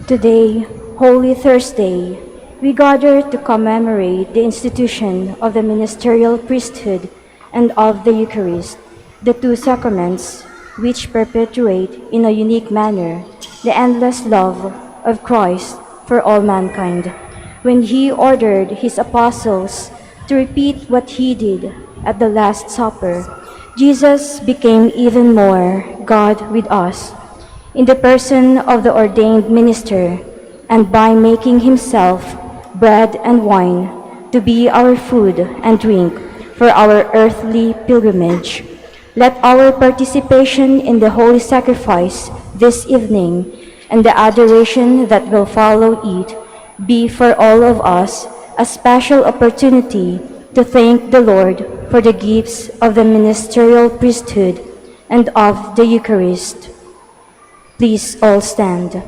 Today, Holy Thursday, we gather to commemorate the institution of the ministerial priesthood and of the Eucharist, the two sacraments which perpetuate in a unique manner the endless love of Christ for all mankind. When he ordered his apostles to repeat what he did at the Last Supper, Jesus became even more God with us in the person of the ordained minister, and by making himself bread and wine to be our food and drink for our earthly pilgrimage. Let our participation in the holy sacrifice this evening and the adoration that will follow it be for all of us a special opportunity to thank the Lord for the gifts of the ministerial priesthood and of the Eucharist. Please all stand.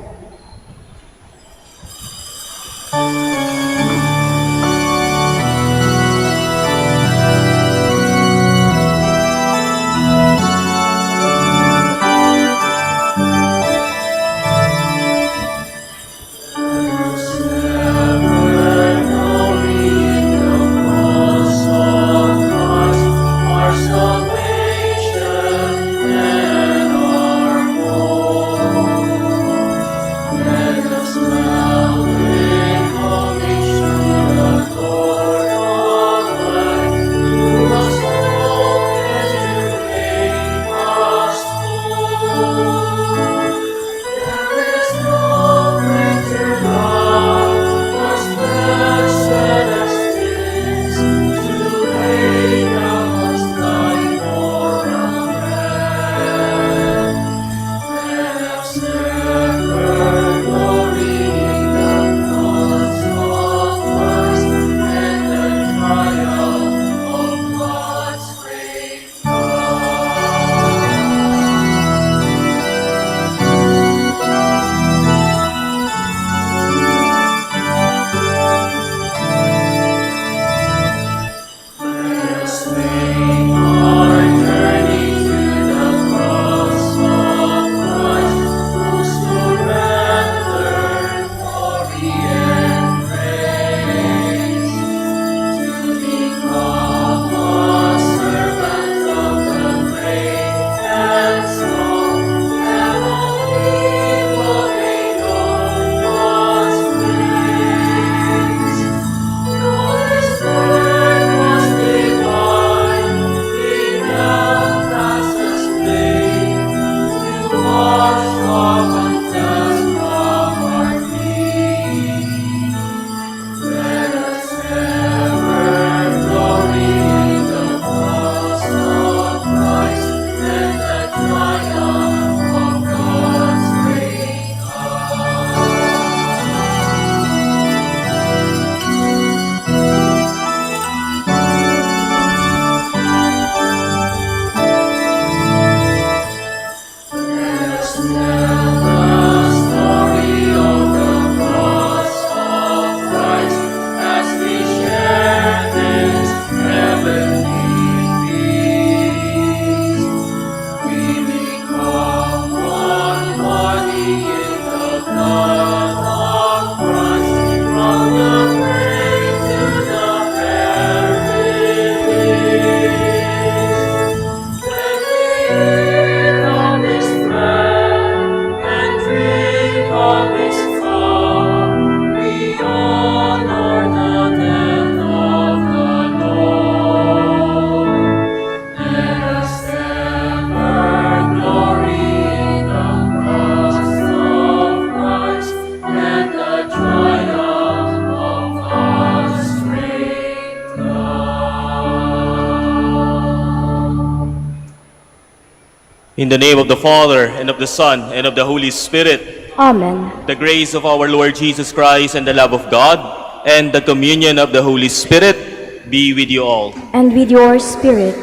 In the name of the Father, and of the Son, and of the Holy Spirit, Amen. the grace of our Lord Jesus Christ and the love of God, and the communion of the Holy Spirit be with you all. And with your spirit.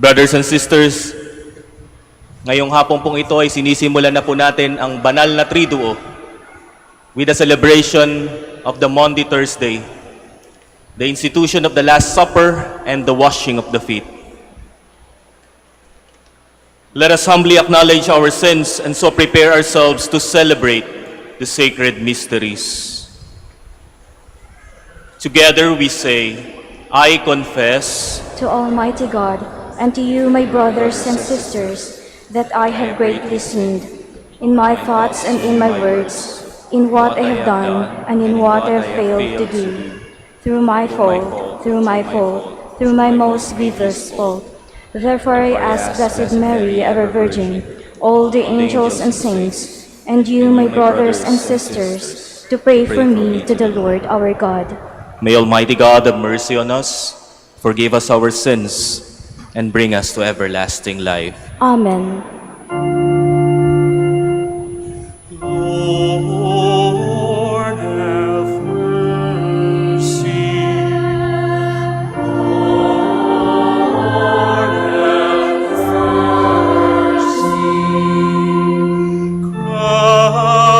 Brothers and sisters, ngayong hapon pong ito ay sinisimulan na po natin ang banal na Triduo with the celebration of the Maundy Thursday, the institution of the Last Supper, and the washing of the feet. Let us humbly acknowledge our sins and so prepare ourselves to celebrate the sacred mysteries. Together we say, I confess To Almighty God, and to you, my brothers and sisters, that I have greatly sinned in my thoughts and in my words, in what I have done and in what I have failed to do, through my fault, through my most grievous fault. Therefore I ask Blessed Mary, ever Virgin, all the angels and saints, and you, my brothers and sisters, to pray for me to the Lord our God. May Almighty God have mercy on us, forgive us our sins, and bring us to everlasting life. Amen. Lord, have mercy. Lord, have mercy.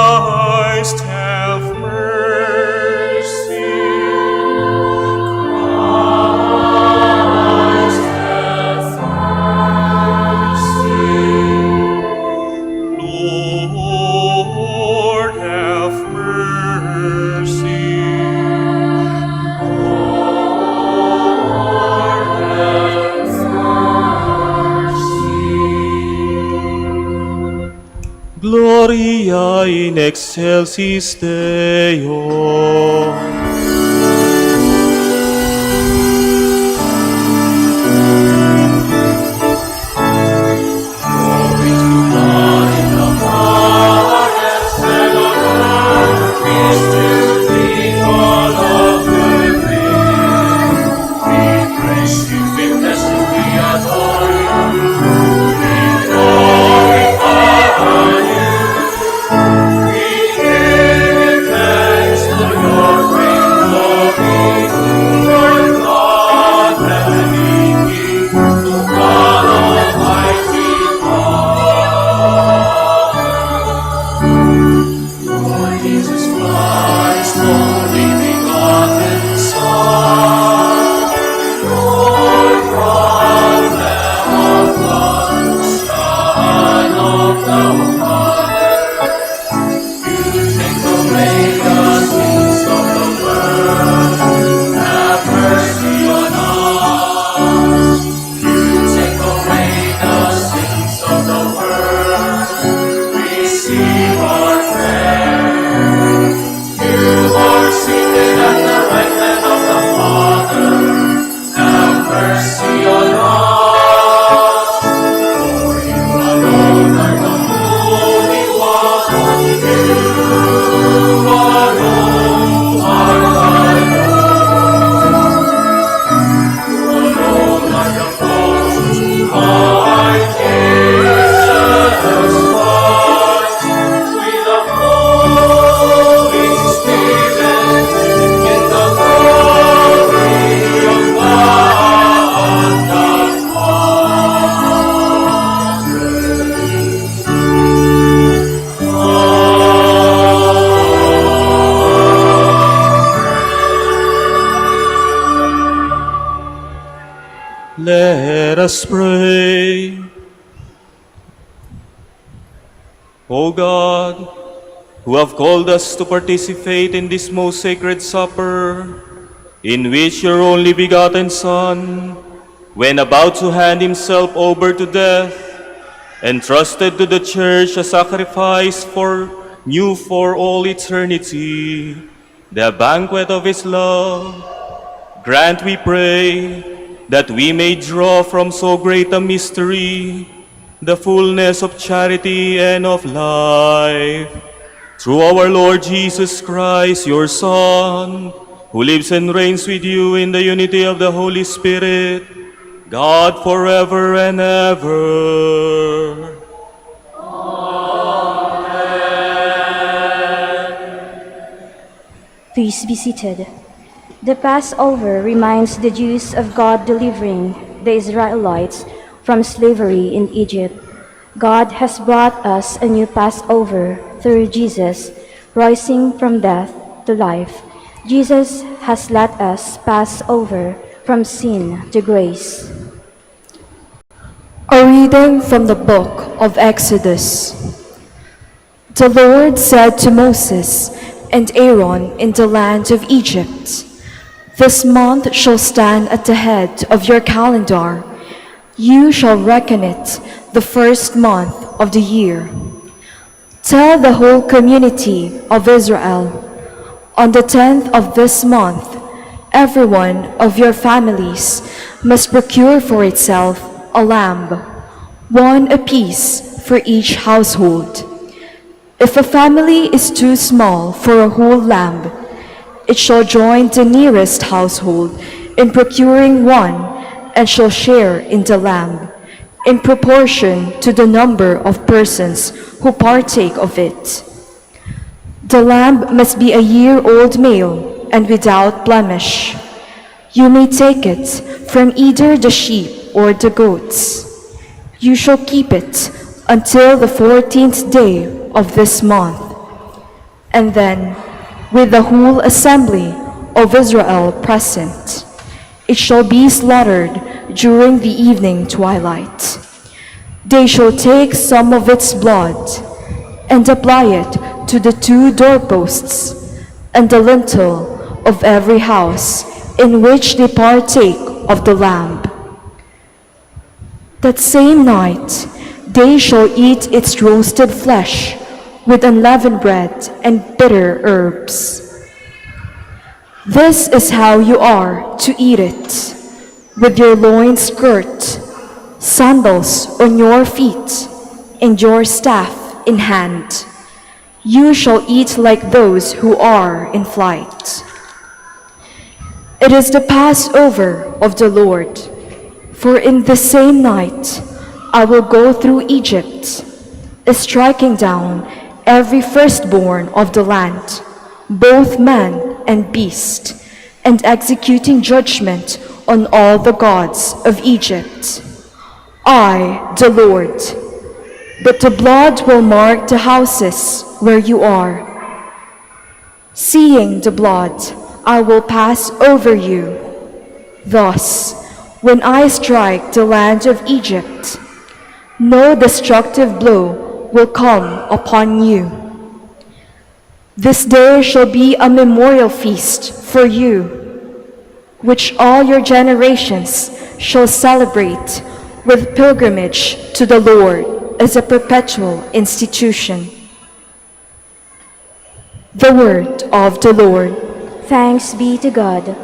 Christ, have mercy. Christ, have mercy. Lord, have mercy. Lord, have mercy. Gloria in excelsis Deo. Let us pray. O God, who have called us to participate in this most sacred supper, in which your only begotten Son, when about to hand himself over to death, entrusted to the Church a sacrifice new for all eternity, the banquet of his love, grant, we pray, that we may draw from so great a mystery the fullness of charity and of life. Through our Lord Jesus Christ, your Son, who lives and reigns with you in the unity of the Holy Spirit, God forever and ever. Please be seated. The Passover reminds the Jews of God delivering the Israelites from slavery in Egypt. God has brought us a new Passover through Jesus, rising from death to life. Jesus has let us pass over from sin to grace. A reading from the book of Exodus. The Lord said to Moses and Aaron in the land of Egypt, "This month shall stand at the head of your calendar. You shall reckon it the first month of the year. Tell the whole community of Israel, on the 10th of this month, every one of your families must procure for itself a lamb, one apiece for each household. If a family is too small for a whole lamb, it shall join the nearest household in procuring one and shall share in the lamb, in proportion to the number of persons who partake of it. The lamb must be a year-old male and without blemish. You may take it from either the sheep or the goats. You shall keep it until the 14th day of this month. And then, with the whole assembly of Israel present, it shall be slaughtered during the evening twilight. They shall take some of its blood and apply it to the 2 doorposts and the lintel of every house in which they partake of the lamb. That same night they shall eat its roasted flesh with unleavened bread and bitter herbs. This is how you are to eat it, with your loins girt, sandals on your feet, and your staff in hand. You shall eat like those who are in flight. It is the Passover of the Lord, for in the same night I will go through Egypt, striking down every firstborn of the land, both man and beast, and executing judgment on all the gods of Egypt. I, the Lord. But the blood will mark the houses where you are. Seeing the blood, I will pass over you. Thus, when I strike the land of Egypt, no destructive blow will come upon you. This day shall be a memorial feast for you, which all your generations shall celebrate with pilgrimage to the Lord as a perpetual institution." The word of the Lord. Thanks be to God.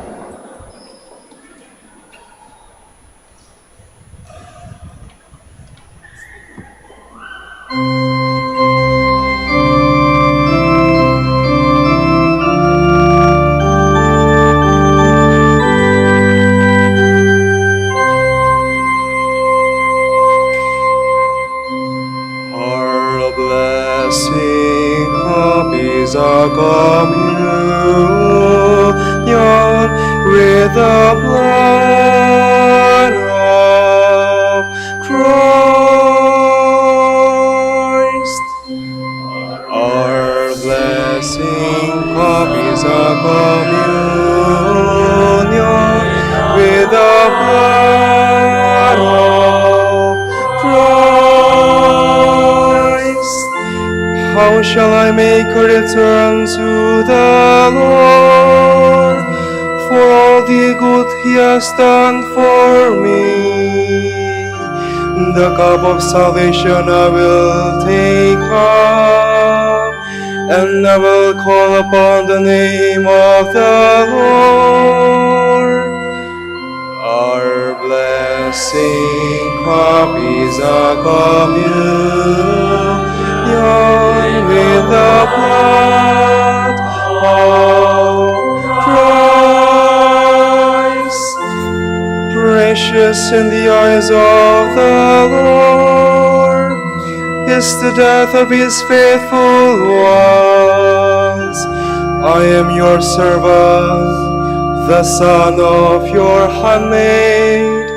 Our blessing copies a communion with the blood of Christ. Our blessing copies a communion with the blood of Christ. How shall I make a return to the Lord for all the good He has done for me? The cup of salvation I will take up, and I will call upon the name of the Lord. Our blessing cup is a communion with the blood of Christ. Precious in the eyes of the Lord is the death of His faithful ones. I am your servant, the son of your handmaid.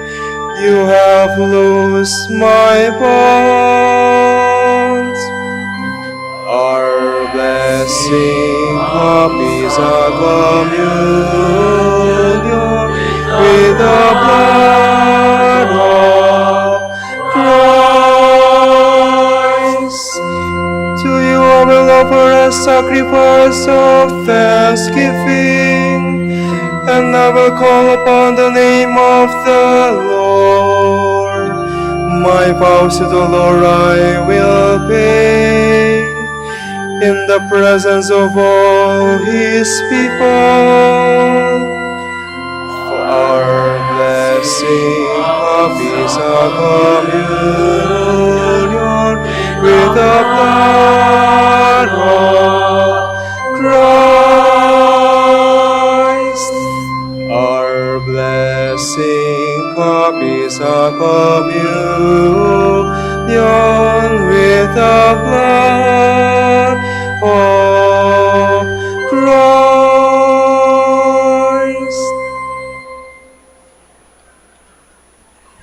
You have loosed my bonds. Our blessing cup is a communion with the blood of Christ. To you, O voice of thanksgiving, and I will call upon the name of the Lord. My vows to the Lord I will pay, in the presence of all his people. For our blessing of his communion with the blood of Christ. Our blessing of his communion with the blood of Christ.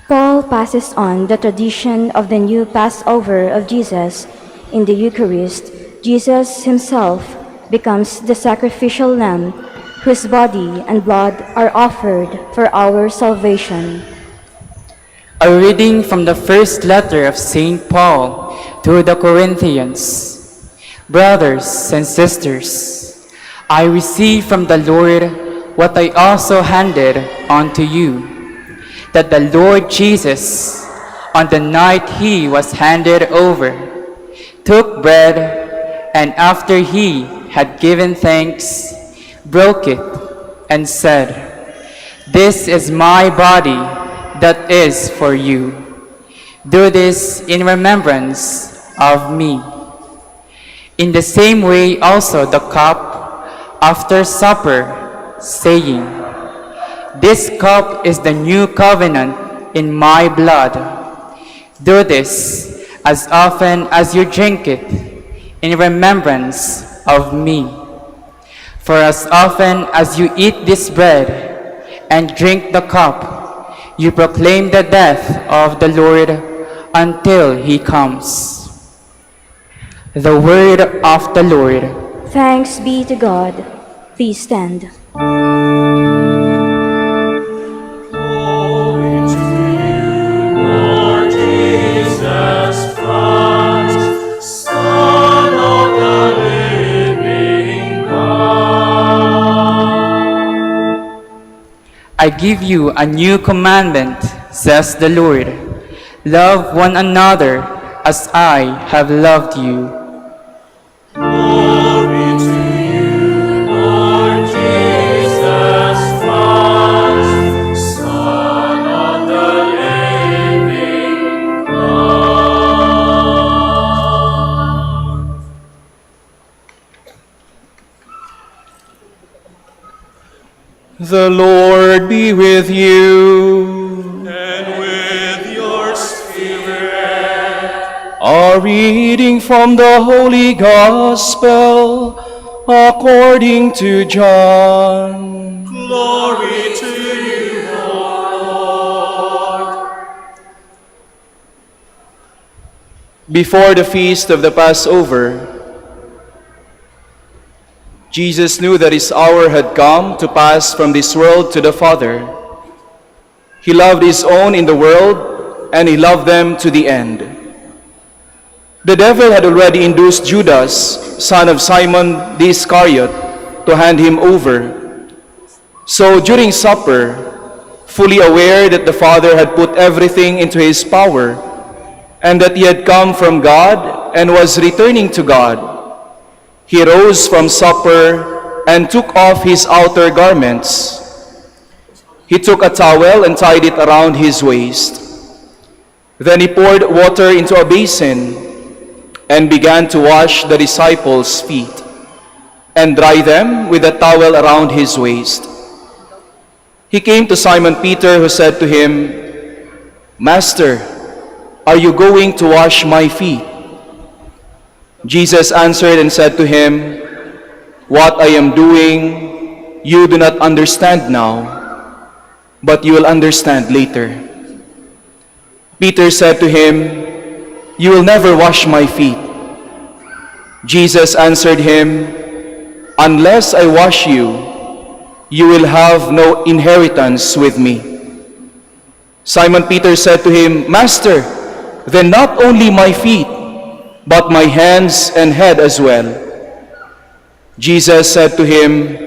Paul passes on the tradition of the new Passover of Jesus. In the Eucharist, Jesus himself becomes the sacrificial lamb whose body and blood are offered for our salvation. A reading from the first letter of St. Paul to the Corinthians. Brothers and sisters, I received from the Lord what I also handed on to you, that the Lord Jesus, on the night he was handed over, took bread, and after he had given thanks, broke it, and said, "This is my body that is for you. Do this in remembrance of me." In the same way also the cup after supper, saying, "This cup is the new covenant in my blood. Do this as often as you drink it in remembrance of me. For as often as you eat this bread and drink the cup, you proclaim the death of the Lord until he comes." The word of the Lord. Thanks be to God. Please stand. I give you a new commandment, says the Lord. Love one another as I have loved you. Glory to you, Lord Jesus Christ, Son of the living God. The Lord be with you. And with your spirit. A reading from the Holy Gospel according to John. Glory to you, O Lord. Before the feast of the Passover, Jesus knew that his hour had come to pass from this world to the Father. He loved his own in the world, and he loved them to the end. The devil had already induced Judas, son of Simon the Iscariot, to hand him over. So during supper, fully aware that the Father had put everything into his power, and that he had come from God and was returning to God, he rose from supper and took off his outer garments. He took a towel and tied it around his waist. Then he poured water into a basin and began to wash the disciples' feet and dry them with a towel around his waist. He came to Simon Peter, who said to him, "Master, are you going to wash my feet?" Jesus answered and said to him, "What I am doing, you do not understand now, but you will understand later." Peter said to him, "You will never wash my feet." Jesus answered him, "Unless I wash you, you will have no inheritance with me." Simon Peter said to him, "Master, then not only my feet, but my hands and head as well." Jesus said to him,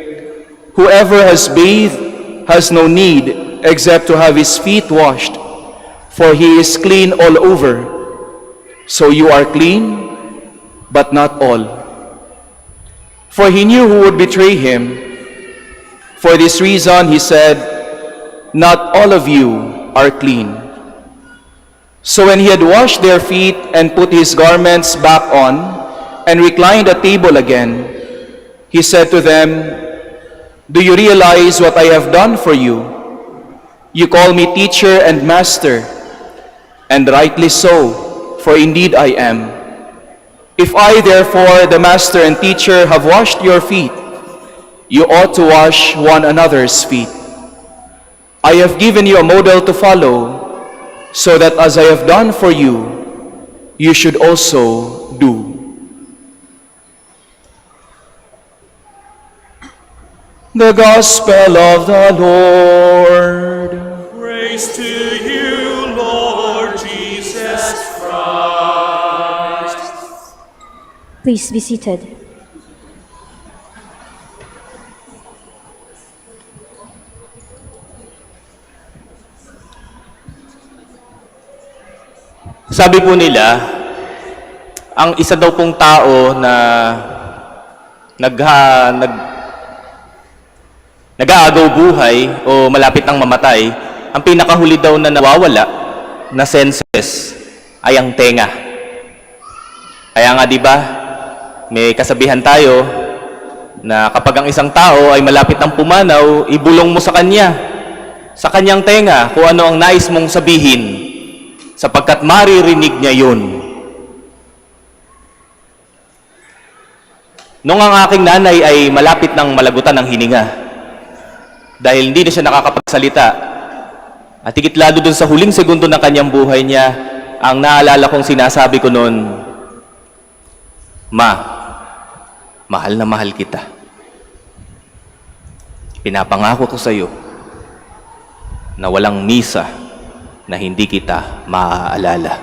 "Whoever has bathed has no need except to have his feet washed, for he is clean all over. So you are clean, but not all." For he knew who would betray him. For this reason he said, "Not all of you are clean." So when he had washed their feet and put his garments back on and reclined at table again, he said to them, "Do you realize what I have done for you? You call me teacher and master, and rightly so, for indeed I am. If I, therefore, the master and teacher, have washed your feet, you ought to wash one another's feet. I have given you a model to follow, so that as I have done for you, you should also do." The Gospel of the Lord. Praise to you, Lord Jesus Christ. Please be seated. Sabi po nila, ang isa daw pong tao na nag-aagaw buhay o malapit nang mamatay, ang pinakahuli daw na nawawala na senses ay ang tenga. Kaya nga 'di ba, may kasabihan tayo na kapag ang isang tao ay malapit nang pumanaw, ibulong mo sa kanyang tenga kung ano ang nais mong sabihin, sapagkat maririnig niya yun. Nung ang aking nanay ay malapit ng malagutan ng hininga, dahil hindi na siya nakakapagsalita, at higit lalo dun sa huling segundo ng kanyang buhay niya, ang naalala kong sinasabi ko noon, "Ma, mahal na mahal kita. Pinapangako ko sa iyo na walang misa na hindi kita maaalala."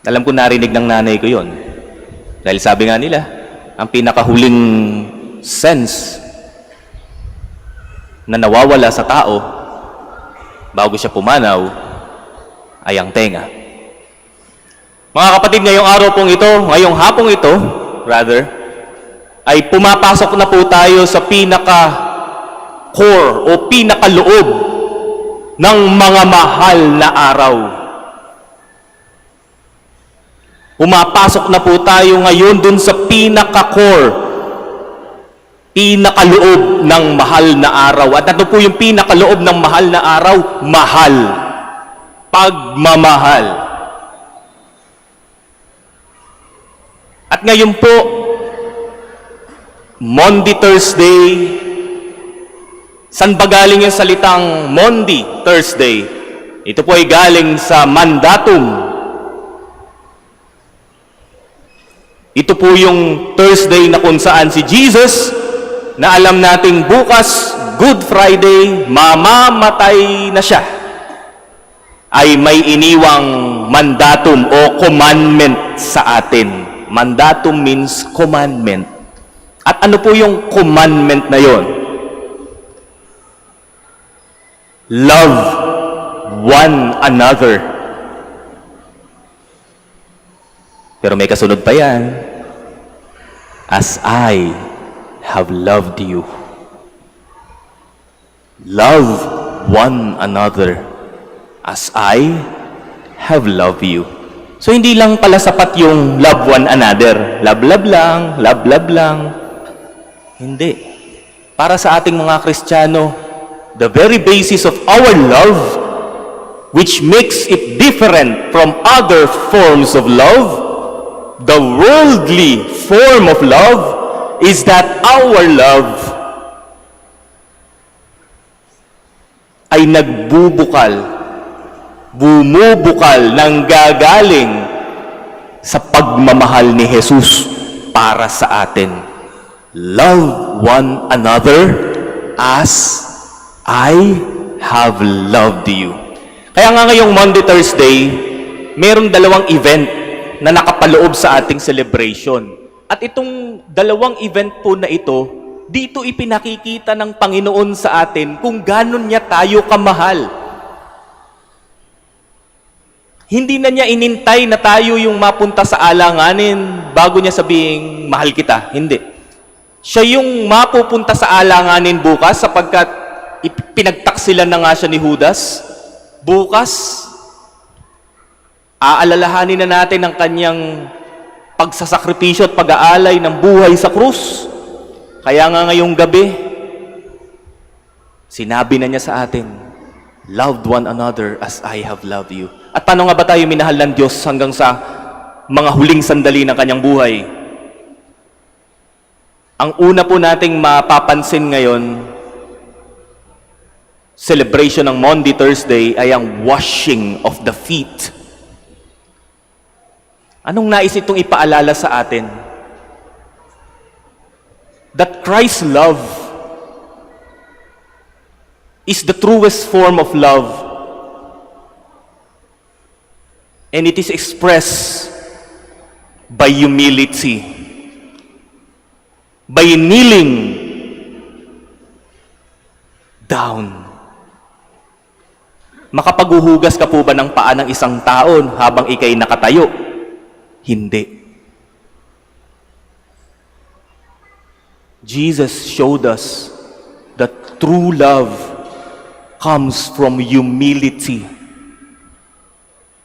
Alam ko narinig ng nanay ko yon. Dahil sabi nga nila, ang pinakahuling sense na nawawala sa tao bago siya pumanaw ay ang tenga. Mga kapatid, ngayong araw pong ito, ngayong hapong ito, rather, ay pumapasok na po tayo sa pinaka-core o pinaka-loob ng mga mahal na araw. Pumapasok na po tayo ngayon dun sa pinaka-core, pinaka-loob ng mahal na araw. At ito po yung pinaka-loob ng mahal na araw, mahal. Pagmamahal. At ngayon po, Maundy Thursday. Saan ba galing yung salitang Maundy Thursday? Ito po ay galing sa mandatum. Ito po yung Thursday na kung saan si Jesus, na alam nating bukas, Good Friday, mamamatay na siya, ay may iniwang mandatum o commandment sa atin. Mandatum means commandment. At ano po yung commandment na yon? Love one another. Pero may kasunod pa yan. As I have loved you. Love one another as I have loved you. So hindi lang pala sapat yung love one another. Love lang, love lang. Hindi. Para sa ating mga Kristiyano, the very basis of our love, which makes it different from other forms of love, the worldly form of love, is that our love ay bumubukal ng gagaling sa pagmamahal ni Jesus para sa atin. Love one another as I have loved you. Kaya nga ngayong Maundy Thursday, mayroong dalawang event na nakapaloob sa ating celebration. At itong dalawang event po na ito, dito ipinakikita ng Panginoon sa atin kung ganon niya tayo kamahal. Hindi na niya inintay na tayo yung mapunta sa alanganin bago niya sabihing mahal kita. Hindi. Siya yung mapupunta sa alanganin bukas sapagkat pinagtaksilan na nga siya ni Judas. Bukas, aalalahanin na natin ang kanyang pagsasakripisyo at pag-aalay ng buhay sa krus. Kaya nga ngayong gabi, sinabi na niya sa atin, "Loved one another as I have loved you." At paano nga ba tayo minahal ng Diyos hanggang sa mga huling sandali ng kanyang buhay? Ang una po nating mapapansin ngayon, celebration ng Maundy Thursday, ay ang washing of the feet. Anong nais itong ipaalala sa atin? That Christ's love is the truest form of love, and it is expressed by humility, by kneeling down. Makapaghuhugas ka po ba ng paa ng isang taon habang ikay nakatayo? Hindi. Jesus showed us that true love comes from humility.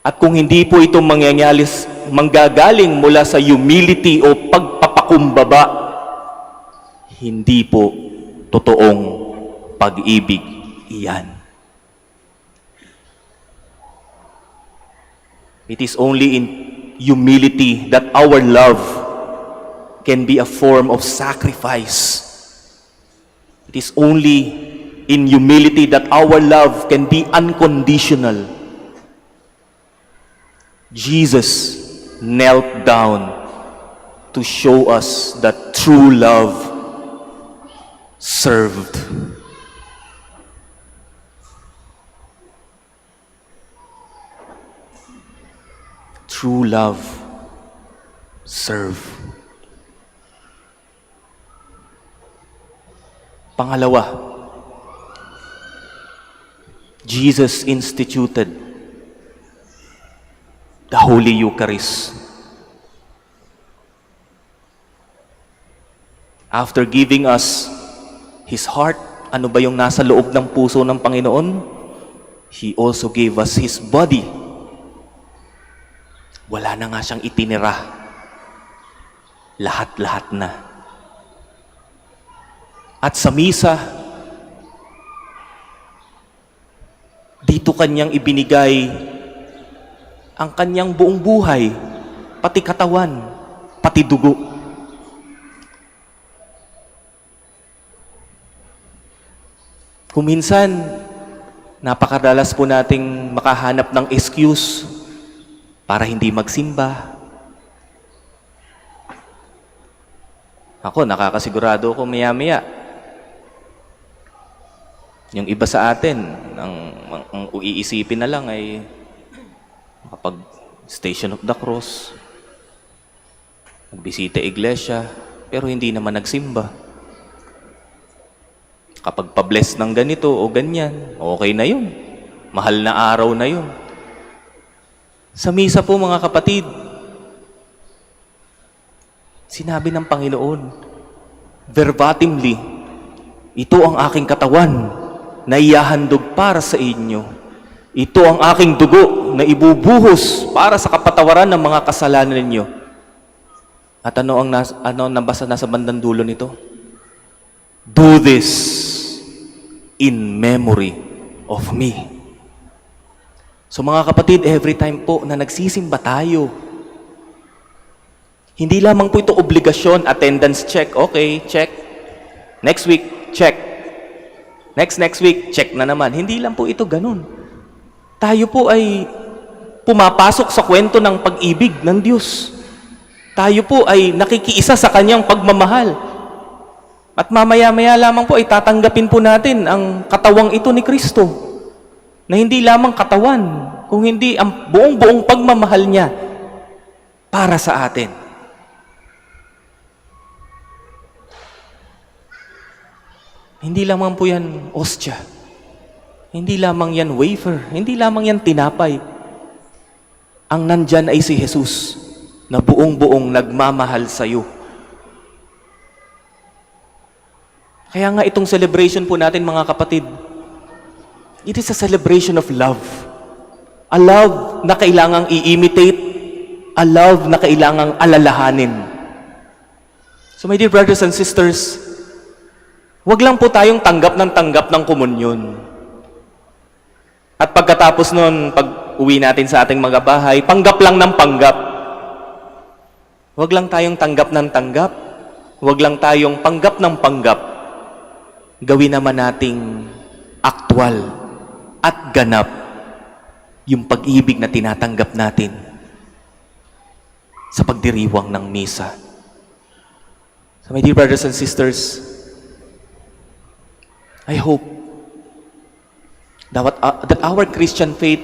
At kung hindi po ito manggagaling mula sa humility o pagpapakumbaba, hindi po totoong pag-ibig iyan. It is only in humility that our love can be a form of sacrifice. It is only in humility that our love can be unconditional. Jesus knelt down to show us that true love served. True love serve. Pangalawa, Jesus instituted the Holy Eucharist. After giving us His heart, ano ba yung nasa loob ng puso ng Panginoon? He also gave us His body. Wala na nga siyang itinira. Lahat-lahat na. At sa misa, dito kanyang ibinigay ang kanyang buong buhay, pati katawan, pati dugo. Kung minsan, napakadalas po nating makahanap ng excuse para hindi magsimba. Ako, nakakasigurado ko maya-maya. Yung iba sa atin, ang iisipin na lang ay kapag Station of the Cross, magbisita iglesia, pero hindi naman nagsimba. Kapag pa-bless ng ganito o ganyan, okay na yun. Mahal na araw na yun. Sa misa po mga kapatid, sinabi ng Panginoon, verbatimly, ito ang aking katawan na ihahandog para sa inyo. Ito ang aking dugo na ibubuhos para sa kapatawaran ng mga kasalanan ninyo. At ano nabasa nasa bandang dulo nito? Do this in memory of me. So mga kapatid, every time po na nagsisimba tayo, hindi lamang po ito obligasyon, attendance check, okay, check. Next week, check. Next week, check na naman. Hindi lang po ito ganun. Tayo po ay pumapasok sa kwento ng pag-ibig ng Diyos. Tayo po ay nakikiisa sa Kanyang pagmamahal. At mamaya-maya lamang po ay tatanggapin po natin ang katawang ito ni Kristo. Na hindi lamang katawan, kung hindi ang buong-buong pagmamahal niya para sa atin. Hindi lamang po yan ostya. Hindi lamang yan wafer. Hindi lamang yan tinapay. Ang nandyan ay si Jesus na buong-buong nagmamahal sa iyo. Kaya nga itong celebration po natin mga kapatid, it is a celebration of love. A love na kailangang i-imitate, a love na kailangang alalahanin. So my dear brothers and sisters, wag lang po tayong tanggap ng komunyon. At pagkatapos nun, pag uwi natin sa ating mga bahay, panggap lang ng panggap. Wag lang tayong tanggap ng tanggap. Wag lang tayong panggap ng panggap. Gawin naman nating aktwal at ganap yung pag-ibig na tinatanggap natin sa pagdiriwang ng misa. So my dear brothers and sisters, I hope that our Christian faith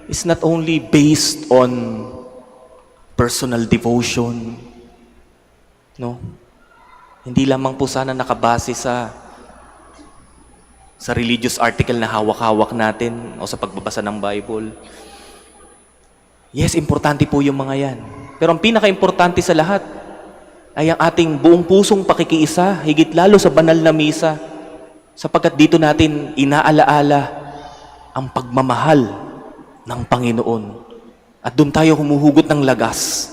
is not only based on personal devotion, no? Hindi lamang po sana nakabase sa religious article na hawak-hawak natin o sa pagbabasa ng Bible. Yes, importante po yung mga yan. Pero ang pinaka-importante sa lahat ay ang ating buong pusong pakikiisa, higit lalo sa banal na misa, sapagkat dito natin inaalaala ang pagmamahal ng Panginoon. At doon tayo humuhugot ng lagas.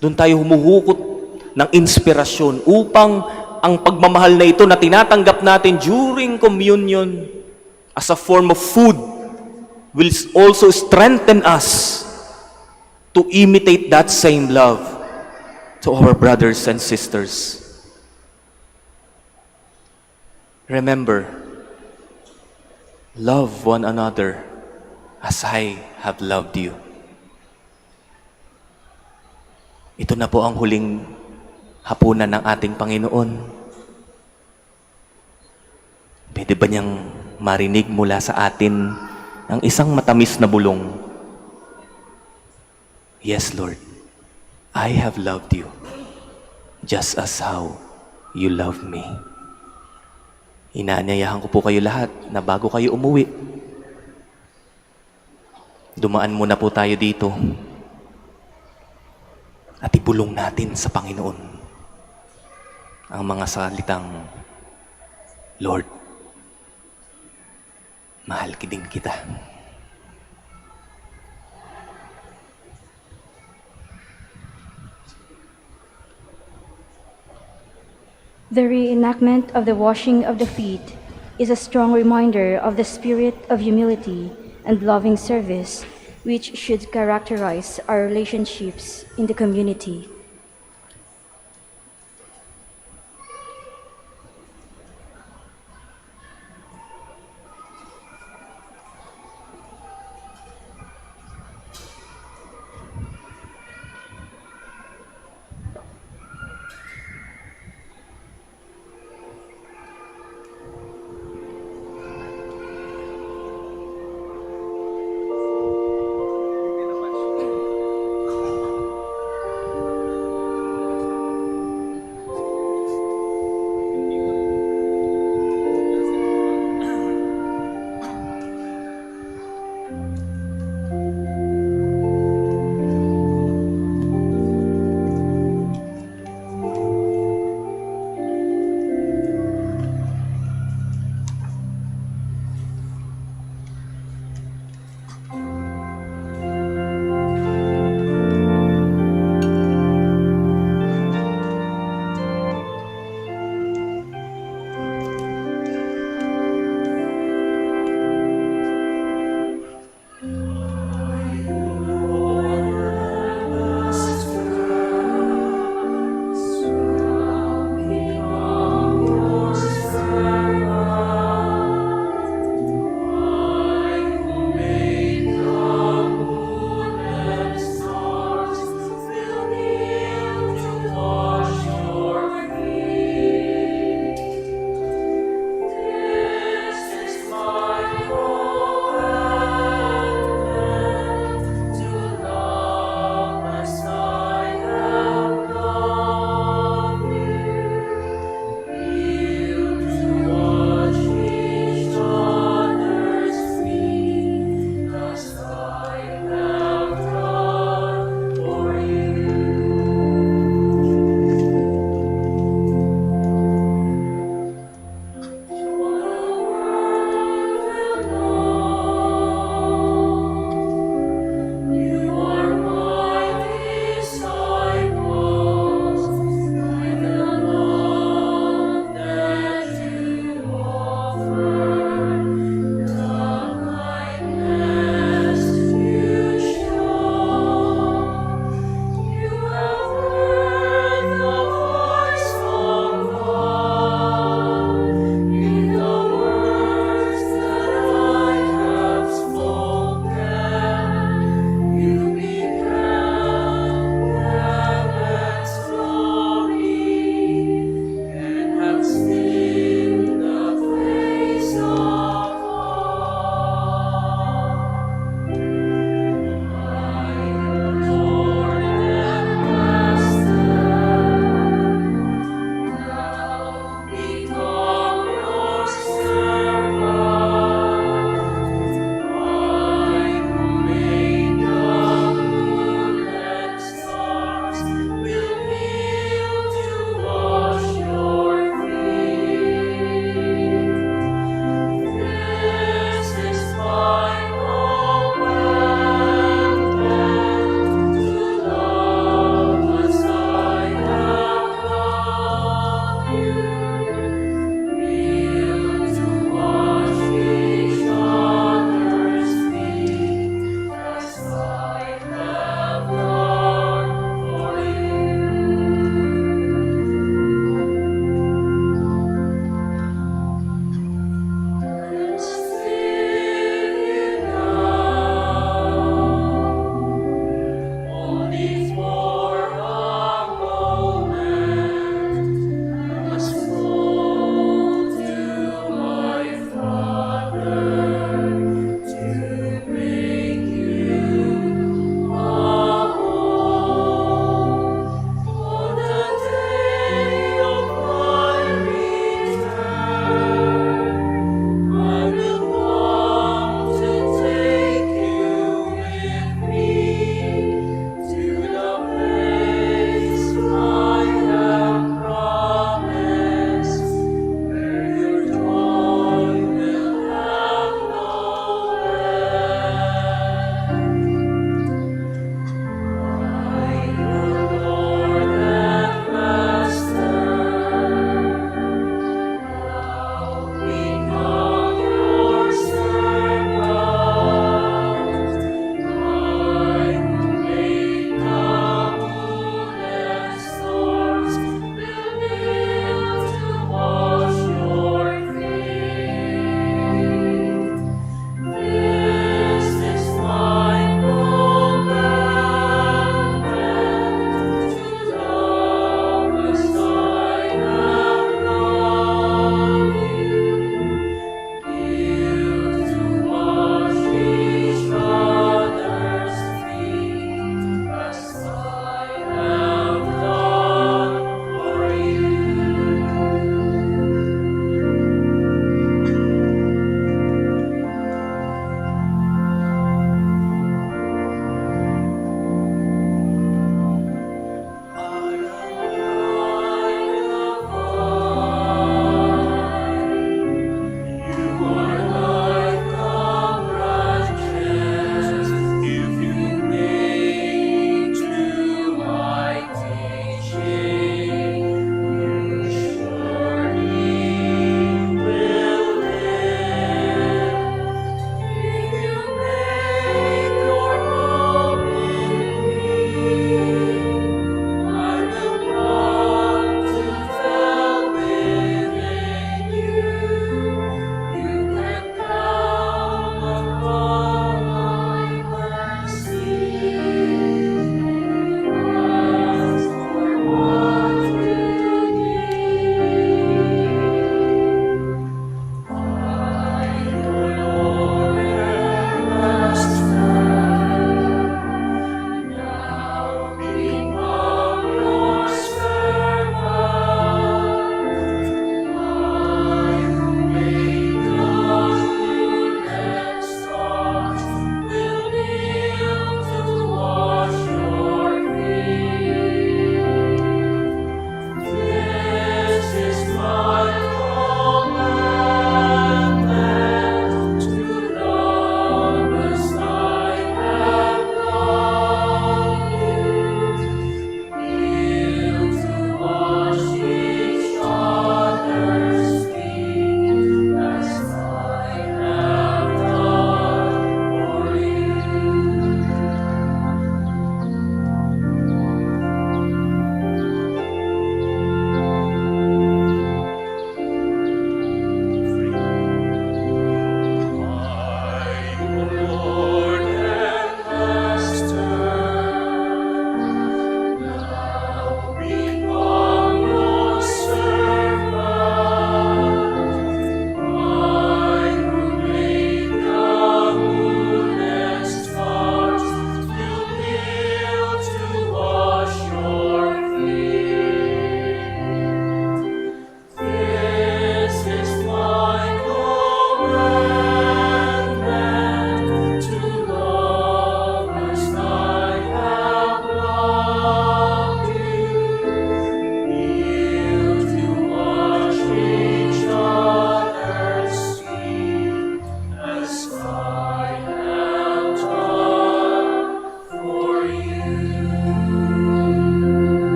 Doon tayo humuhugot ng inspirasyon upang ang pagmamahal na ito na tinatanggap natin during communion as a form of food will also strengthen us to imitate that same love to our brothers and sisters. Remember, love one another as I have loved you. Ito na po ang huling hapunan ng ating Panginoon. Pwede ba niyang marinig mula sa atin ang isang matamis na bulong? Yes, Lord, I have loved you just as how you love me. Inaanyayahan ko po kayo lahat na bago kayo umuwi, dumaan muna po tayo dito at ibulong natin sa Panginoon ang mga salitang, Lord, mahal din kita. The reenactment of the washing of the feet is a strong reminder of the spirit of humility and loving service which should characterize our relationships in the community.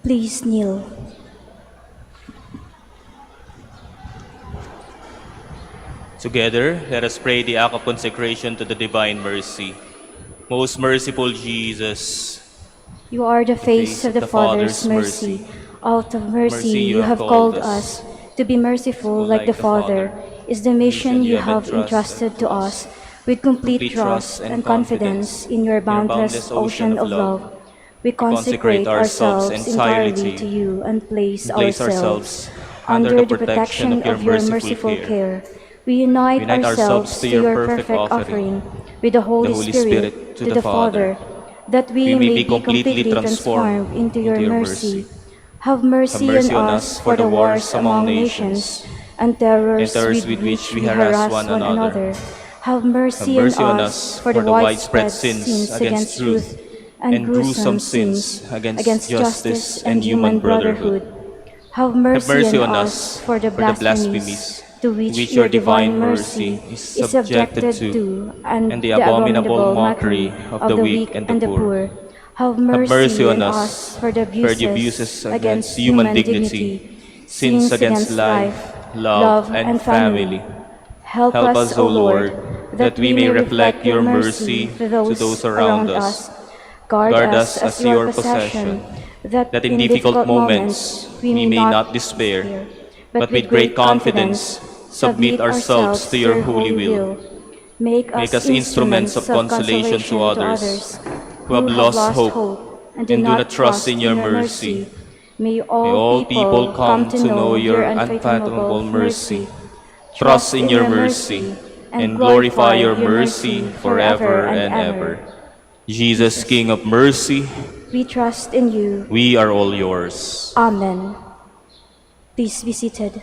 Please kneel. Together, let us pray the act of consecration to the divine mercy. Most merciful Jesus, You are the face of the Father's mercy. Out of mercy you have called us. To be merciful like the Father is the mission you have entrusted to us with complete trust and confidence in your boundless ocean of love. We consecrate ourselves entirely to you and place ourselves under the protection of your merciful care. We unite ourselves to your perfect offering with the Holy Spirit to the Father, that we may be completely transformed into your mercy. Have mercy on us for the wars among nations and terrors with which we harass one another. Have mercy on us for the widespread sins against truth and gruesome sins against justice and human brotherhood. Have mercy on us for the blasphemies to which your divine mercy is subjected to, and the abominable mockery of the weak and the poor. Have mercy on us for the abuses against human dignity, sins against life, love, and family. Help us, O Lord, that we may reflect your mercy to those around us. Guard us as your possession, that in difficult moments we may not despair, but with great confidence submit ourselves to your holy will. Make us instruments of consolation to others who have lost hope and do not trust in your mercy. May all people come to know your unfathomable mercy, trust in your mercy, and glorify your mercy forever and ever. Jesus, King of mercy, We trust in you. we are all yours. Amen. Please be seated.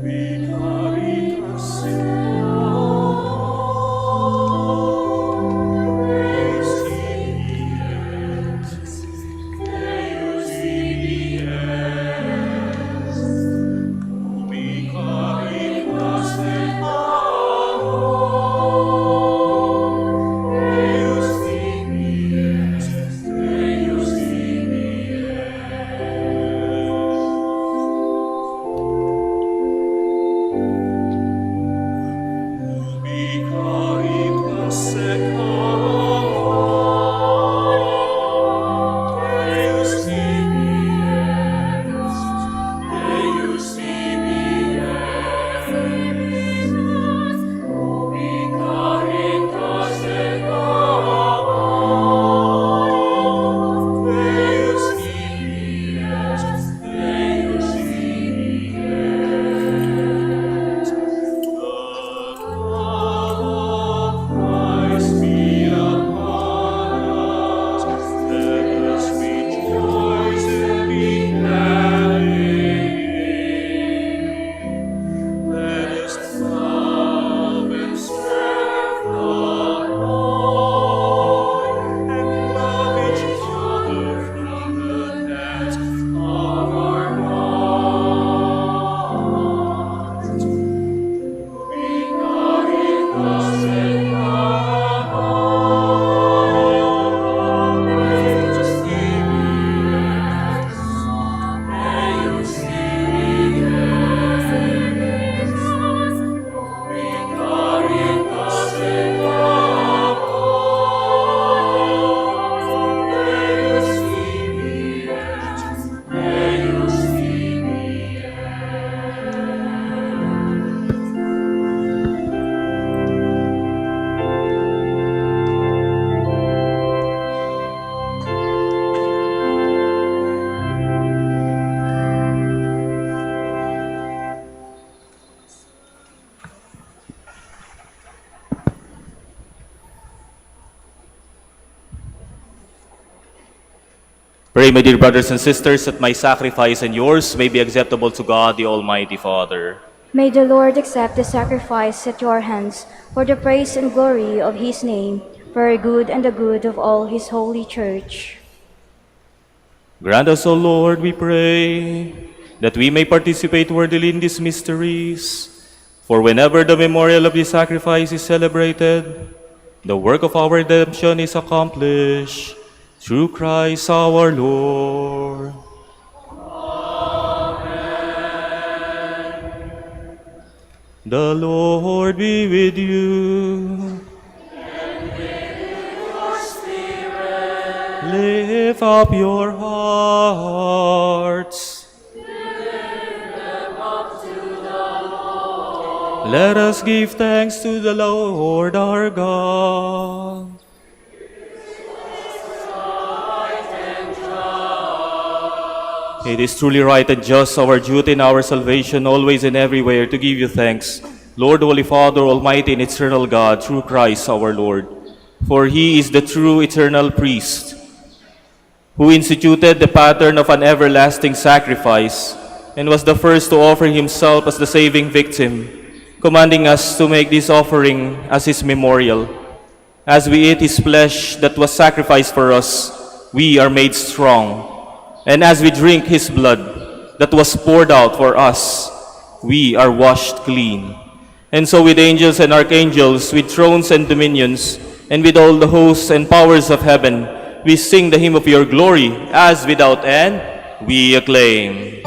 We come Pray, my dear brothers and sisters, that my sacrifice and yours may be acceptable to God, the Almighty Father. May the Lord accept the sacrifice at your hands for the praise and glory of his name, for our good and the good of all his holy church. Grant us, O Lord, we pray, that we may participate worthily in these mysteries. For whenever the memorial of this sacrifice is celebrated, the work of our redemption is accomplished through Christ our Lord. The Lord be with you. And with your spirit. Lift up your hearts. Lift them up to the Lord. Let us give thanks to the Lord our God. It is truly right and just, our duty and our salvation, always and everywhere, to give you thanks, Lord, Holy Father, Almighty and eternal God, through Christ our Lord. For he is the true eternal priest, who instituted the pattern of an everlasting sacrifice, and was the first to offer himself as the saving victim, commanding us to make this offering as his memorial. As we eat his flesh that was sacrificed for us, we are made strong. And as we drink his blood that was poured out for us, we are washed clean. And so with angels and archangels, with thrones and dominions, and with all the hosts and powers of heaven, we sing the hymn of your glory, as without end we acclaim.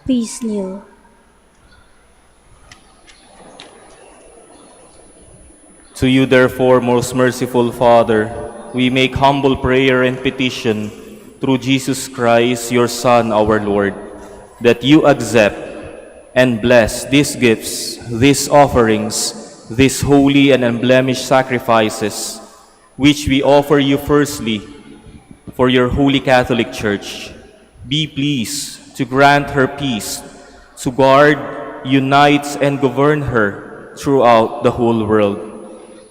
Please kneel. To you, therefore, most merciful Father, we make humble prayer and petition through Jesus Christ, your Son, our Lord, that you accept and bless these gifts, these offerings, these holy and unblemished sacrifices, which we offer you firstly for your holy Catholic Church. Be pleased to grant her peace, to guard, unite, and govern her throughout the whole world.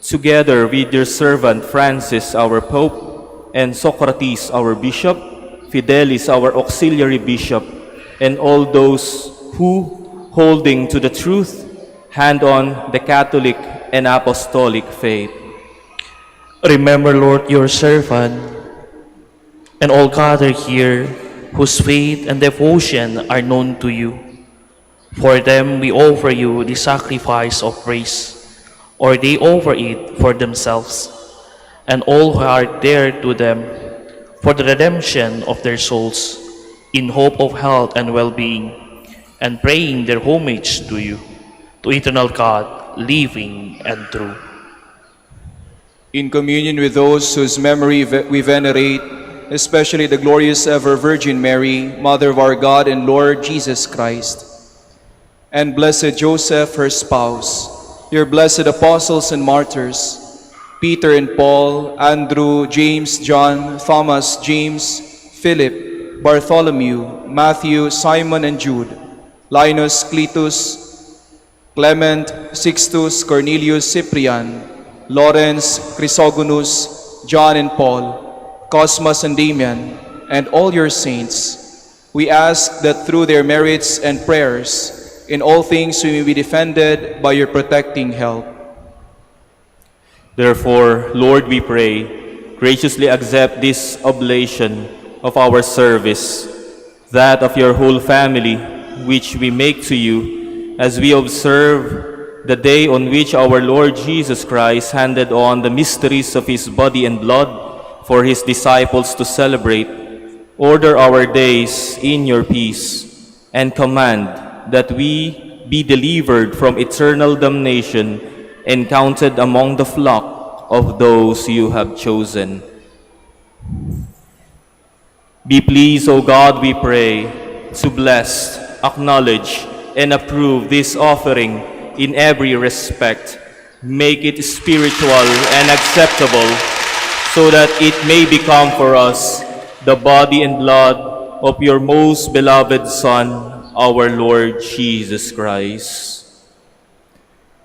Together with your servant Francis, our Pope, and Socrates, our Bishop, Fidelis, our Auxiliary Bishop, and all those who, holding to the truth, hand on the Catholic and Apostolic faith. Remember, Lord, your servant, and all gathered here, whose faith and devotion are known to you. For them we offer you the sacrifice of praise, or they offer it for themselves, and all who are dear to them, for the redemption of their souls, in hope of health and well-being, and praying their homage to you, to eternal God, living and true. In communion with those whose memory we venerate, especially the glorious ever Virgin Mary, Mother of our God and Lord Jesus Christ, and blessed Joseph, her spouse, your blessed apostles and martyrs, Peter and Paul, Andrew, James, John, Thomas, James, Philip, Bartholomew, Matthew, Simon and Jude, Linus, Cletus, Clement, Sixtus, Cornelius, Cyprian, Lawrence, Chrysogonus, John and Paul, Cosmas and Damian, and all your saints, we ask that through their merits and prayers, in all things we may be defended by your protecting help. Therefore, Lord, we pray, graciously accept this oblation of our service, that of your whole family, which we make to you as we observe the day on which our Lord Jesus Christ handed on the mysteries of his body and blood for his disciples to celebrate. Order our days in your peace, and command that we be delivered from eternal damnation and counted among the flock of those you have chosen. Be pleased, O God, we pray, to bless, acknowledge, and approve this offering in every respect. Make it spiritual and acceptable, so that it may become for us the body and blood of your most beloved Son, our Lord Jesus Christ.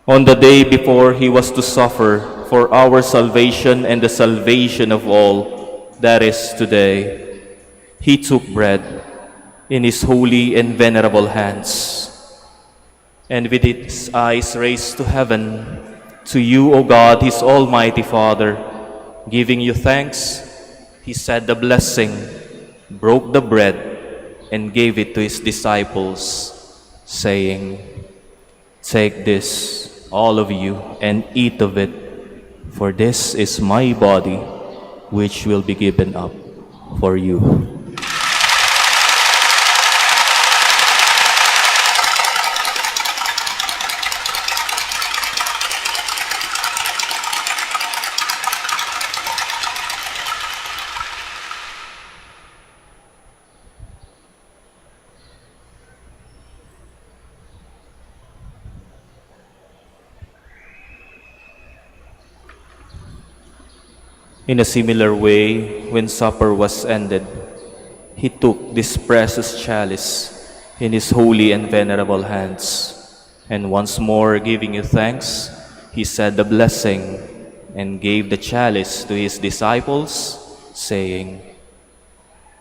On the day before he was to suffer for our salvation and the salvation of all, that is today, he took bread in his holy and venerable hands, and with his eyes raised to heaven, to you, O God, his almighty Father, giving you thanks, he said the blessing, broke the bread, and gave it to his disciples, saying, "Take this, all of you, and eat of it, for this is my body, which will be given up for you." In a similar way, when supper was ended, he took this precious chalice in his holy and venerable hands, and once more giving you thanks, he said the blessing and gave the chalice to his disciples, saying,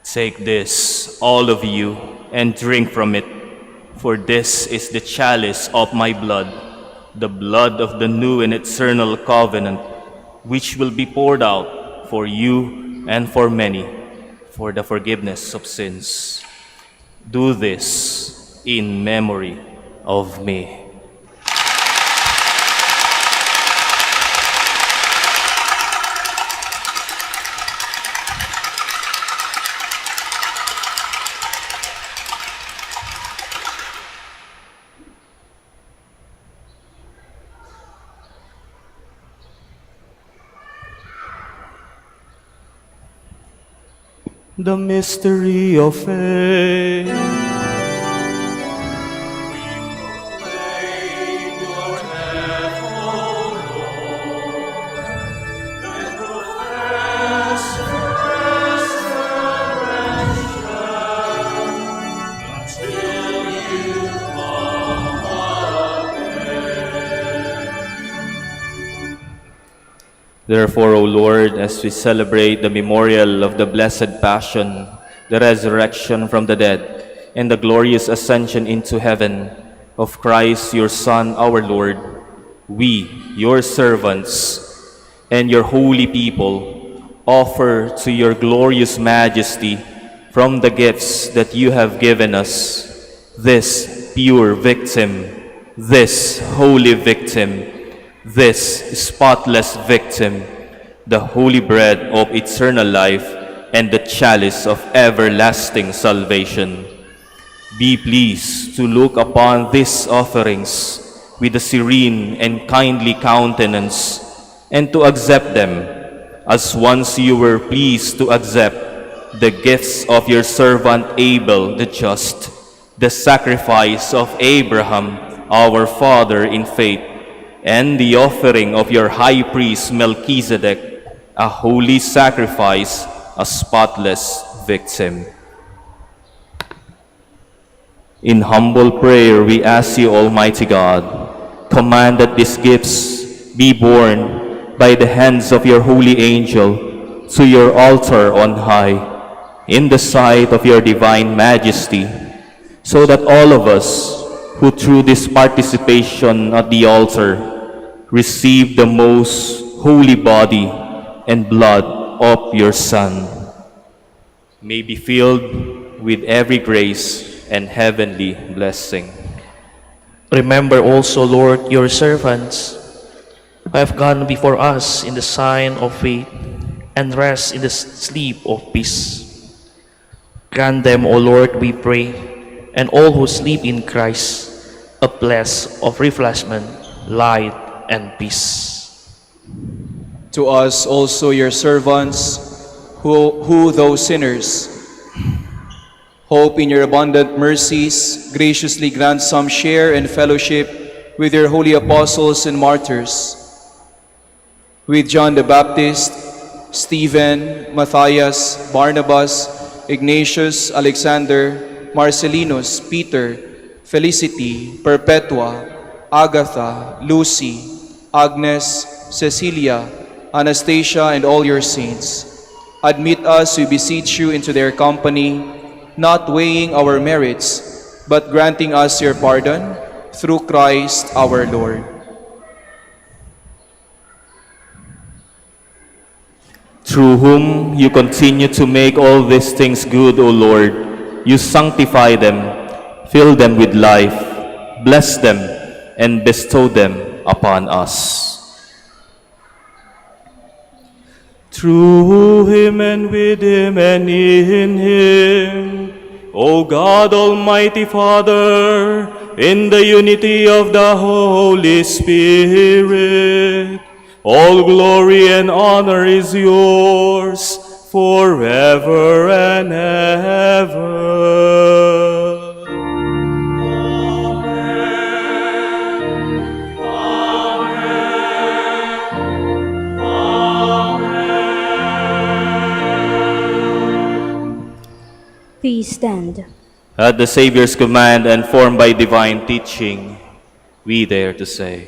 "Take this, all of you, and drink from it, for this is the chalice of my blood, the blood of the new and eternal covenant, which will be poured out for you and for many, for the forgiveness of sins. Do this in memory of me." The mystery of faith. Therefore, O Lord, as we celebrate the memorial of the blessed Passion, the resurrection from the dead, and the glorious ascension into heaven of Christ, your Son, our Lord, we, your servants, and your holy people, offer to your glorious majesty from the gifts that you have given us, this pure victim, this holy victim, this spotless victim, the holy bread of eternal life, and the chalice of everlasting salvation. Be pleased to look upon these offerings with a serene and kindly countenance, and to accept them as once you were pleased to accept the gifts of your servant Abel the just, the sacrifice of Abraham, our father in faith, and the offering of your high priest Melchizedek, a holy sacrifice, a spotless victim. In humble prayer, we ask you, Almighty God, command that these gifts be borne by the hands of your holy angel to your altar on high, in the sight of your divine majesty, so that all of us who through this participation at the altar receive the most holy body and blood of your Son may be filled with every grace and heavenly blessing. Remember also, Lord, your servants who have gone before us in the sign of faith and rest in the sleep of peace. Grant them, O Lord, we pray, and all who sleep in Christ, a bless of refreshment, light, and peace. To us also, your servants, who though sinners, hope in your abundant mercies, graciously grant some share and fellowship with your holy apostles and martyrs, with John the Baptist, Stephen, Matthias, Barnabas, Ignatius, Alexander, Marcellinus, Peter, Felicity, Perpetua, Agatha, Lucy, Agnes, Cecilia, Anastasia, and all your saints. Admit us, we beseech you, into their company, not weighing our merits, but granting us your pardon, through Christ our Lord. Through whom you continue to make all these things good, O Lord, you sanctify them, fill them with life, bless them, and bestow them upon us. Through him and with him and in him, O God, Almighty Father, in the unity of the Holy Spirit, all glory and honor is yours forever and ever. Please stand. At the Savior's command and formed by divine teaching, we dare to say,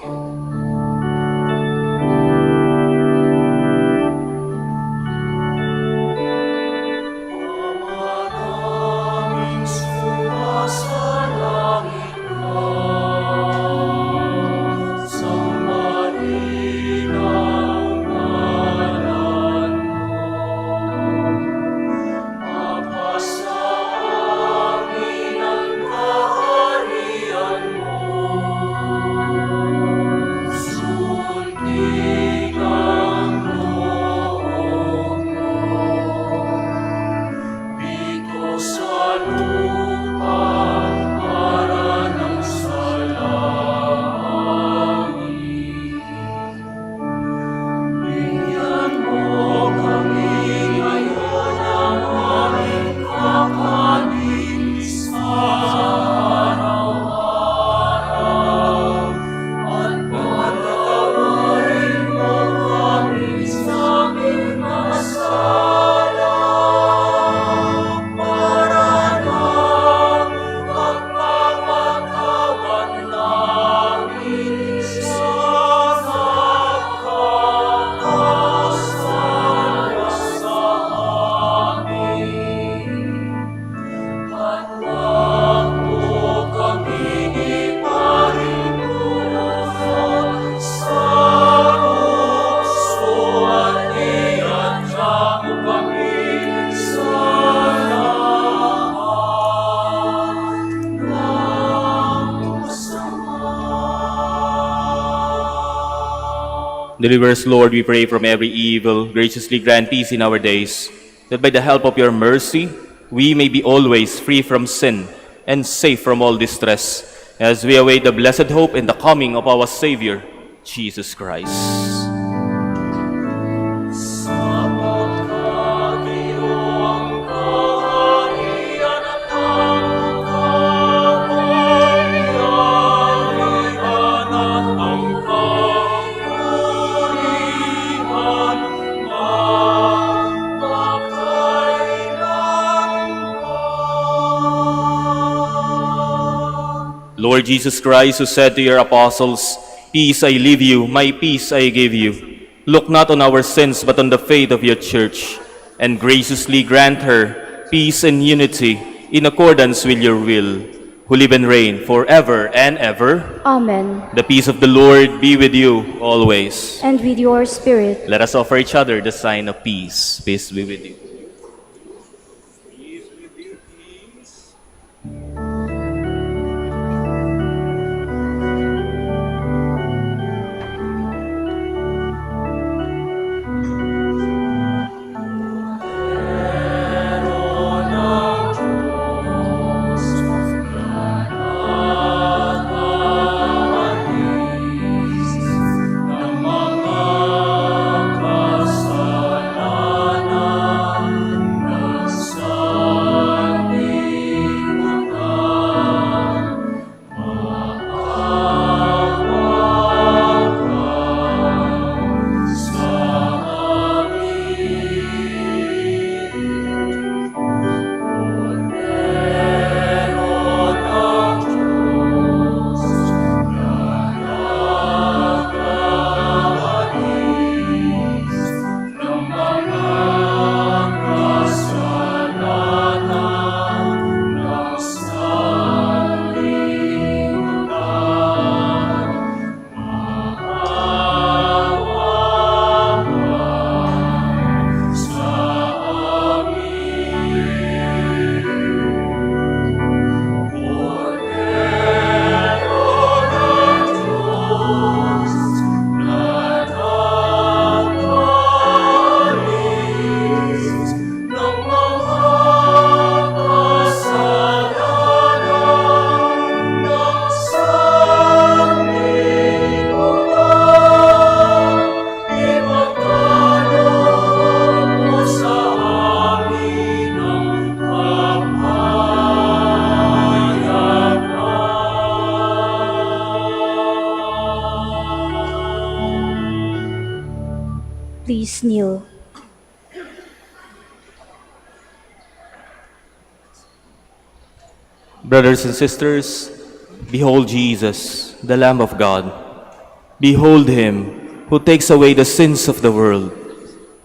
Deliver us, Lord, we pray, from every evil. Graciously grant peace in our days, that by the help of your mercy, we may be always free from sin and safe from all distress, as we await the blessed hope and the coming of our Savior, Jesus Christ. Lord Jesus Christ, who said to your apostles, "Peace I leave you, my peace I give you," look not on our sins, but on the faith of your church, and graciously grant her peace and unity in accordance with your will, who live and reign forever and ever. Amen. The peace of the Lord be with you always. And with your spirit. Let us offer each other the sign of peace. Peace be with you. Please kneel. Brothers and sisters, behold Jesus, the Lamb of God. Behold him who takes away the sins of the world.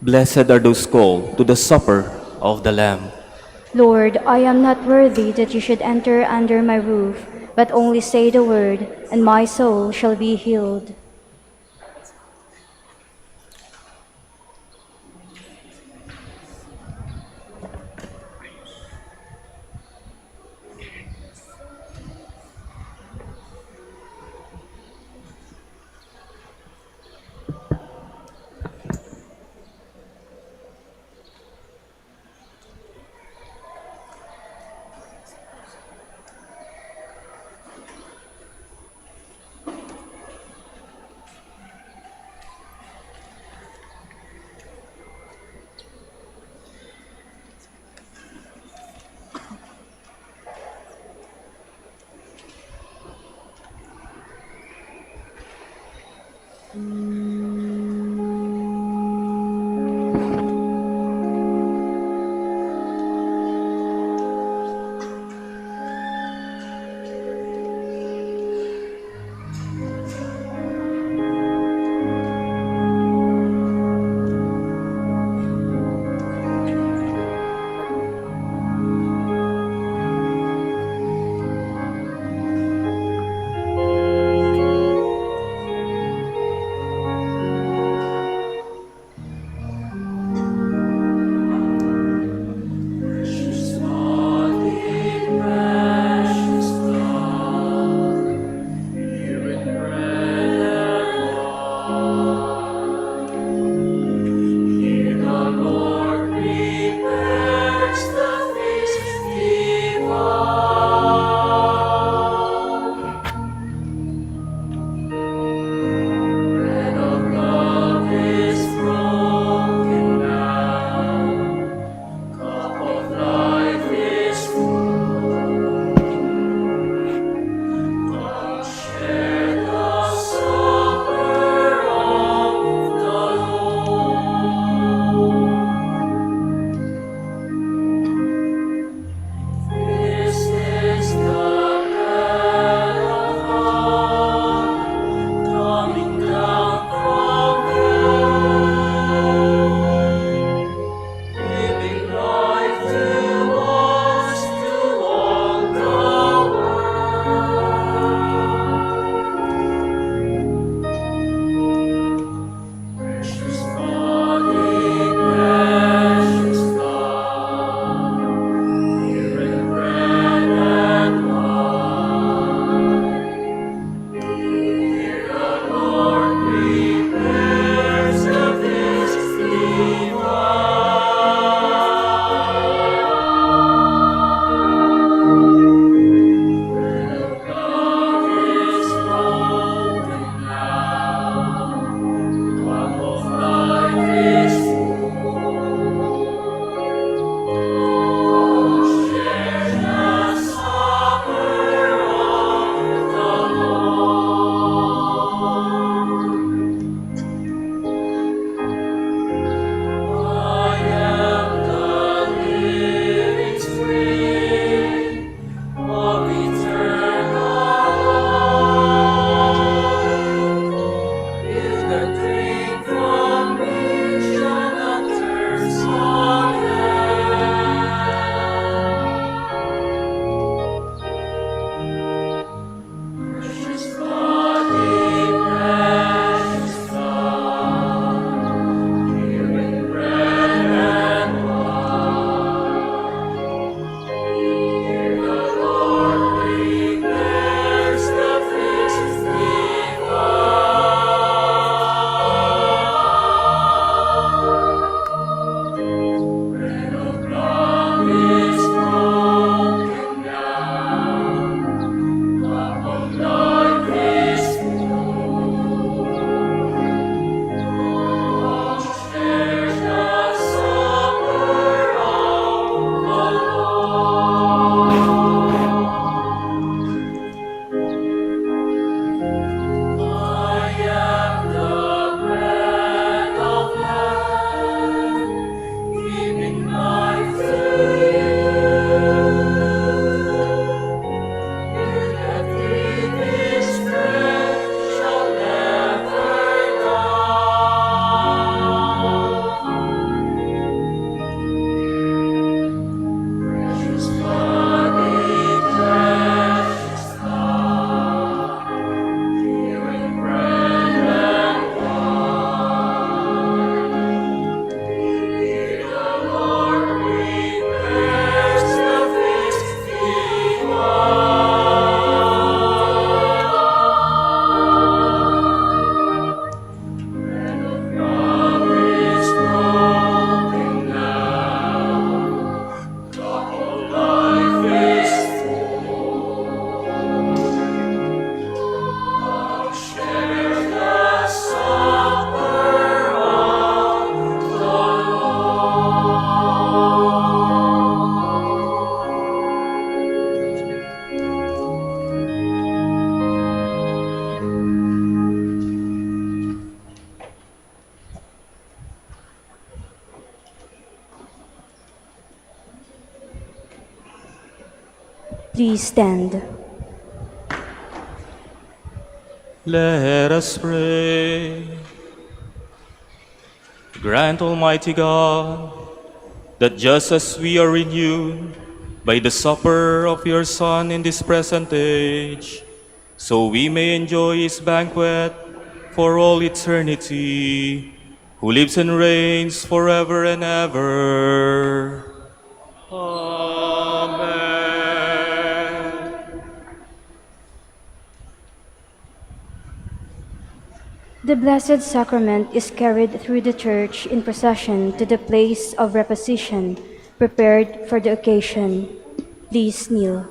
Blessed are those called to the supper of the Lamb. Lord, I am not worthy that you should enter under my roof, but only say the word, and my soul shall be healed. Please stand. Let us pray. Grant, Almighty God, that just as we are renewed by the supper of your Son in this present age, so we may enjoy his banquet for all eternity, who lives and reigns forever and ever. Amen. The Blessed Sacrament is carried through the Church in procession to the place of reposition prepared for the occasion. Please kneel.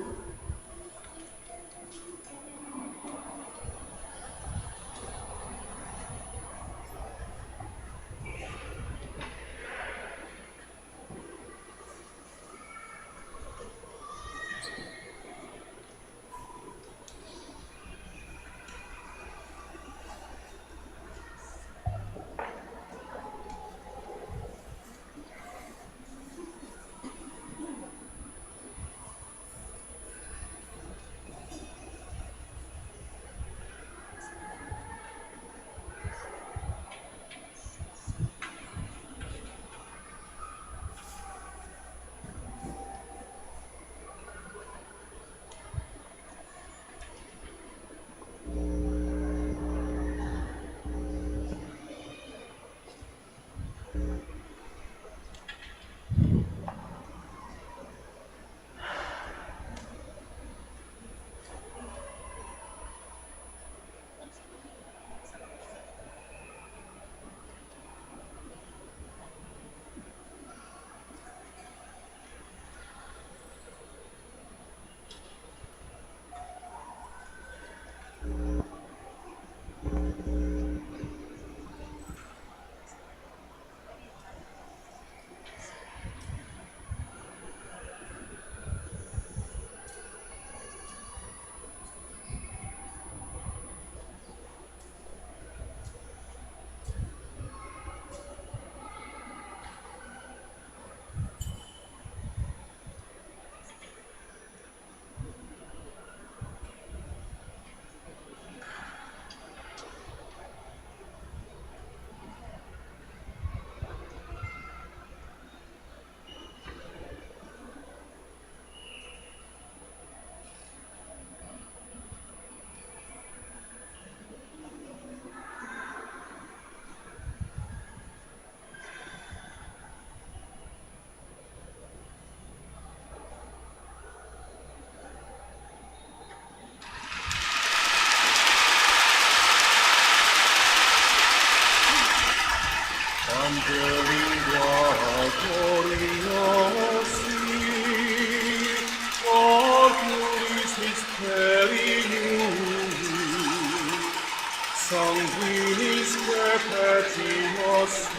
Sanguinis perpetuos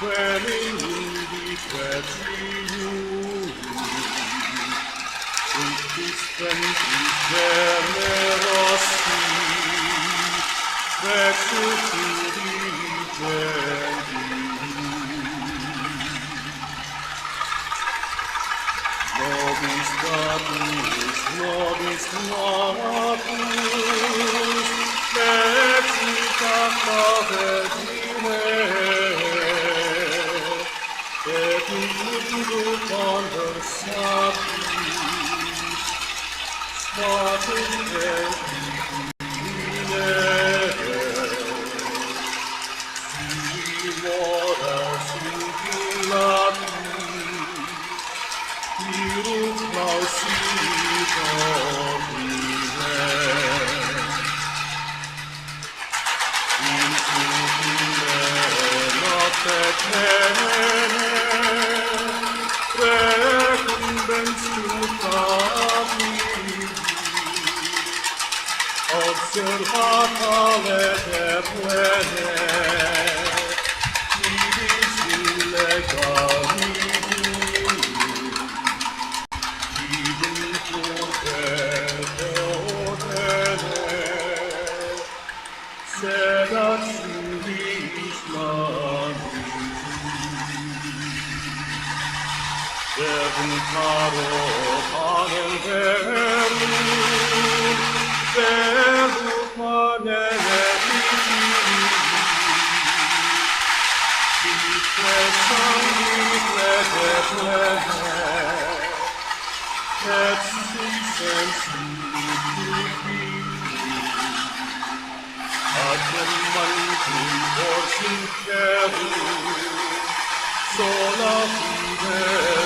quem in pretium Sanctis generosi Nobis natus, Lecita Virgine, et in mundo conversatis, statum Virgine, si moras vinculatis, Virus clausito vive, in subile notte tenere, recumbens mutatis, observata lege plene, divis illegalità. Sedat sulis Devum caro Sola fide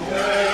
Amen.